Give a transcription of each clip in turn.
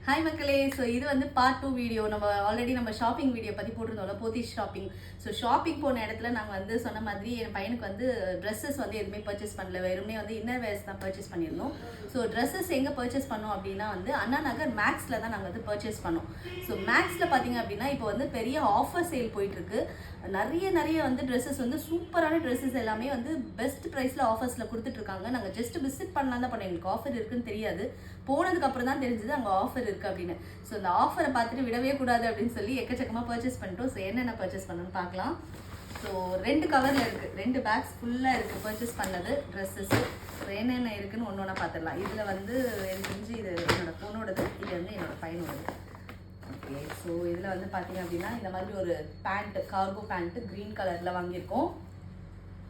Hi மக்களே. So இது வந்து பார்ட் 2 வீடியோ. நம்ம ஆல்ரெடி நம்ம ஷாப்பிங் வீடியோ பற்றி போட்டிருந்தோம்ல, போத்தீஸ் ஷாப்பிங். ஸோ ஷாப்பிங் போன இடத்துல நாங்கள் வந்து சொன்ன மாதிரி என் பையனுக்கு வந்து ட்ரெஸ்ஸஸ் வந்து எதுவுமே பர்ச்சேஸ் பண்ணல, வெறுமே வந்து இன்னர் வேர்ஸ் தான் பர்ச்சேஸ் பண்ணியிருந்தோம். ஸோ ட்ரெஸ்ஸஸ் எங்கே பர்ச்சேஸ் பண்ணோம் அப்படின்னா வந்து அண்ணா நகர் மேக்ஸில் தான் நாங்கள் வந்து பர்ச்சேஸ் பண்ணோம். ஸோ மேக்ஸில் பார்த்தீங்க அப்படின்னா இப்போ வந்து பெரிய ஆஃபர் சேல் போயிட்டுருக்கு. நிறைய வந்து ட்ரெஸ்ஸஸ் வந்து சூப்பரான ட்ரெஸ்ஸஸ் எல்லாமே வந்து பெஸ்ட் ப்ரைஸில் ஆஃபர்ஸில் கொடுத்துட்ருக்காங்க. நாங்கள் ஜஸ்ட் விசிட் பண்ணலாம் தான் பண்ணோம், எங்களுக்கு ஆஃபர் இருக்குன்னு தெரியாது. போனதுக்கப்புறம் தான் தெரிஞ்சது அங்கே ஆஃபர் இருக்குது அப்படின்னு. ஸோ இந்த ஆஃபரை பார்த்துட்டு விடவே கூடாது அப்படின்னு சொல்லி எக்கச்சக்கமாக பர்ச்சேஸ் பண்ணிட்டோம். ஸோ என்னென்ன பர்ச்சேஸ் பண்ணணும்னு பார்க்கலாம். ஸோ 2 கவரில் இருக்குது, 2 பேக்ஸ் ஃபுல்லாக இருக்குது பர்ச்சேஸ் பண்ணது ட்ரெஸ்ஸஸ்ஸு. ஸோ என்னென்ன இருக்குதுன்னு ஒன்று ஒன்றா பார்த்துடலாம். இதில் வந்து எனக்கு தெரிஞ்சு இது என்னோடய பொண்ணோடது, இது வந்து என்னோடய பையனோடது. ஓகே, ஸோ இதில் வந்து பார்த்தீங்க அப்படின்னா இந்த மாதிரி ஒரு பேண்ட்டு, கார்கோ பேண்ட்டு க்ரீன் கலரில் வாங்கியிருக்கோம்.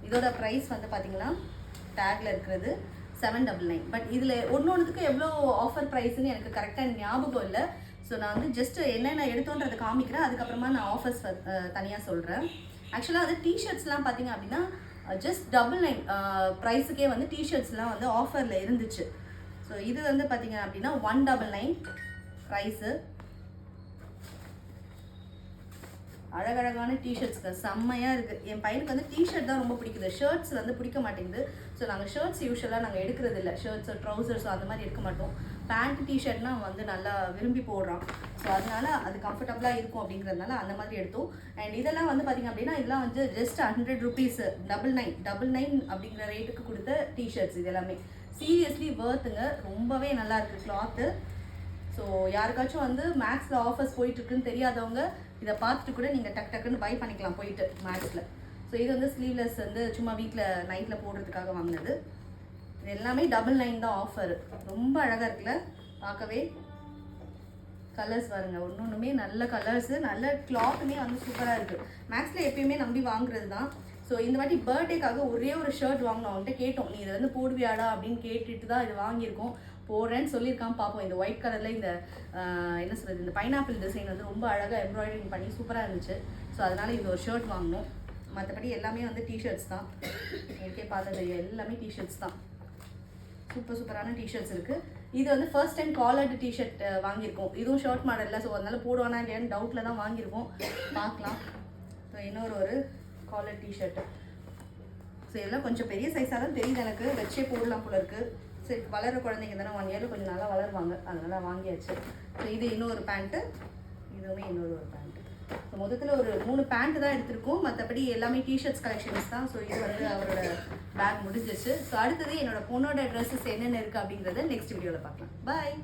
இதோட ப்ரைஸ் வந்து பார்த்தீங்கன்னா டேக்கில் இருக்கிறது 799. பட் இதில் ஒன்றுக்கு எவ்வளோ ஆஃபர் ப்ரைஸ்ன்னு எனக்கு கரெக்டாக ஞாபகம் இல்லை. ஸோ நான் வந்து ஜஸ்ட் என்னென்ன எடுத்தோன்றதை காமிக்கிறேன், அதுக்கப்புறமா நான் ஆஃபர்ஸ் தனியாக சொல்கிறேன். ஆக்சுவலாக அது டிஷர்ட்ஸ்லாம் பார்த்தீங்க அப்படின்னா ஜஸ்ட் 99 ப்ரைஸுக்கே வந்து டிஷர்ட்ஸ்லாம் வந்து ஆஃபரில் இருந்துச்சு. ஸோ இது வந்து பார்த்தீங்க அப்படின்னா 199 ப்ரைஸு. அழகழகான டிஷர்ட்ஸ்க்கு செம்மையாக இருக்குது. என் பையனுக்கு வந்து டிஷர்ட் தான் ரொம்ப பிடிக்குது, ஷர்ட்ஸ் வந்து பிடிக்க மாட்டேங்குது. ஸோ நாங்கள் ஷர்ட்ஸ் யூஸ்வலாக நாங்கள் எடுக்கிறது இல்லை, ஷர்ட்ஸோ ட்ரௌசர்ஸோ அந்த மாதிரி எடுக்க மாட்டோம். பேண்ட் டிஷர்ட்னா வந்து நல்லா விரும்பி போடுறான். ஸோ அதனால அது கம்ஃபர்டபுளாக இருக்கும் அப்படிங்கிறதுனால அந்த மாதிரி எடுத்தோம். அண்ட் இதெல்லாம் வந்து பார்த்திங்க அப்படின்னா இதெல்லாம் வந்து ஜஸ்ட் 100 rupees, 99 அப்படிங்கிற ரேட்டுக்கு கொடுத்த டிஷர்ட்ஸ். இது எல்லாமே சீரியஸ்லி வர்த்துங்க, ரொம்பவே நல்லா இருக்குது கிளாத்து. ஸோ யாருக்காச்சும் வந்து மேக்ஸில் ஆஃபர்ஸ் போயிட்டுருக்குன்னு தெரியாதவங்க இதை பார்த்துட்டு கூட நீங்கள் டக்குன்னு பை பண்ணிக்கலாம் போயிட்டு மேக்ஸில். ஸோ இது வந்து ஸ்லீவ்லெஸ் வந்து சும்மா வீட்டில் நைட்டில் போடுறதுக்காக வாங்கினது. இது எல்லாமே 99 தான் ஆஃபர். ரொம்ப அழகாக இருக்குல்ல பார்க்கவே. கலர்ஸ் பாருங்கள், ஒன்றுமே நல்ல கலர்ஸு, நல்ல கிளாத்துமே வந்து சூப்பராக இருக்குது. மேக்ஸில் எப்பயுமே நம்பி வாங்குறது தான். ஸோ இந்த வாட்டி பர்த்டேக்காக ஒரே ஒரு ஷர்ட் வாங்கினோம், அவன்கிட்ட கேட்டோம் நீ இதை வந்து போடுவியாடா அப்படின்னு கேட்டுட்டு தான் இது வாங்கியிருக்கோம். போடுறேன்னு சொல்லியிருக்கான், பார்ப்போம். இந்த ஒயிட் கலரில் இந்த என்ன சொல்கிறது, இந்த பைனாப்பிள் டிசைன் வந்து ரொம்ப அழகாக எம்ப்ராய்டரிங் பண்ணி சூப்பராக இருந்துச்சு. ஸோ அதனால் இந்த ஒரு ஷர்ட் வாங்கினோம். மற்றபடி எல்லாமே வந்து டிஷர்ட்ஸ் தான். எனக்கே பார்த்தது எல்லாமே டிஷர்ட்ஸ் தான். சூப்பரான டிஷர்ட்ஸ் இருக்குது. இது வந்து ஃபர்ஸ்ட் டைம் காலர்டு டிஷர்ட் வாங்கியிருக்கோம். இதுவும் ஷர்ட் மாடலில், ஸோ அதனால் போடுவானா இல்லையான்னு டவுட்டில் தான் வாங்கியிருக்கோம், பார்க்கலாம். ஸோ இன்னொரு காலர் டிஷர்ட்டு. ஸோ இதெல்லாம் கொஞ்சம் பெரிய சைஸாக தான் தெரியுது எனக்கு, வச்சே போடலாம் போல இருக்குது. சரி, வளர குழந்தைங்க தானே 1 year கொஞ்சம் நல்லா வளருவாங்க, அதனால் வாங்கியாச்சு. ஸோ இது இன்னொரு பேண்ட்டு, இதுவுமே இன்னொரு பேண்ட்டு. ஸோ மொத்தத்தில் ஒரு 3 பேண்ட்டு தான் எடுத்திருக்கோம், மற்றபடி எல்லாமே டிஷர்ட்ஸ் கலெக்ஷன்ஸ் தான். ஸோ இது வந்து அவரோட பேக் முடிஞ்சிச்சு. ஸோ அடுத்தது என்னோட பொண்ணோட ட்ரெஸ்ஸஸ் என்னென்ன இருக்குது அப்படிங்கிறத நெக்ஸ்ட் வீடியோவில் பார்க்கலாம். பாய்.